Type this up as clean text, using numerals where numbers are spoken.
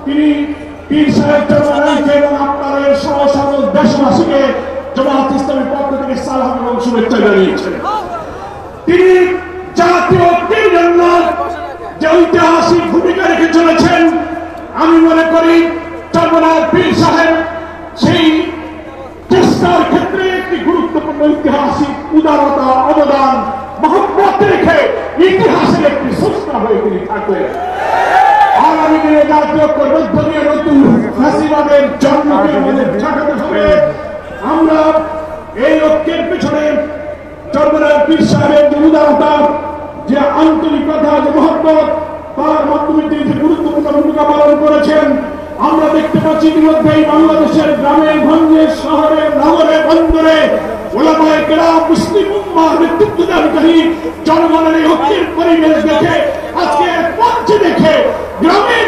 তিনি পীর সাহেব চরমনাইকে এবং আপনাদের সহ সকল দেশবাসীকে জামাত ইসলামের পক্ষ থেকে সালাম এবং শুভেচ্ছা জানিয়েছেন। তিনি জাতীয় ঐক্যের জন্য যে ঐতিহাসিক ভূমিকা রেখে চলেছেন, আমি মনে করি চরমনাই পীর সাহেব সেই চেষ্টার ক্ষেত্রে একটি গুরুত্বপূর্ণ ঐতিহাসিক উদারতা, অবদান, মহব্বত রেখে ইতিহাসের একটি সুস্থ হয়ে তিনি থাকবেন। আগামী দিনে জাতীয় ঐক্যের মধ্য দিয়ে নতুন ফ্যাসিবাদের জন্মকে আমাদের ঠেকাতে হবে। আমরা এই ঐক্যের পেছনে চরমনাই পীর সাহেবের যে উদারতা, যে আন্তরিকতা, যে মহব্বত, তার মাধ্যমে তিনি যে গুরুত্বপূর্ণ ভূমিকা পালন করেছেন, আমরা দেখতে পাচ্ছি ইতিমধ্যেই বাংলাদেশের গ্রামে গঞ্জে, শহরে, নগরে, বন্দরে ওলামায়ে কেরাম, মুসলিম উম্মাহ নেতৃত্বদানকারী জনগণের এই ঐক্যের পরিবেশ দেখে, আজকে মঞ্চে দেখে, গ্রামে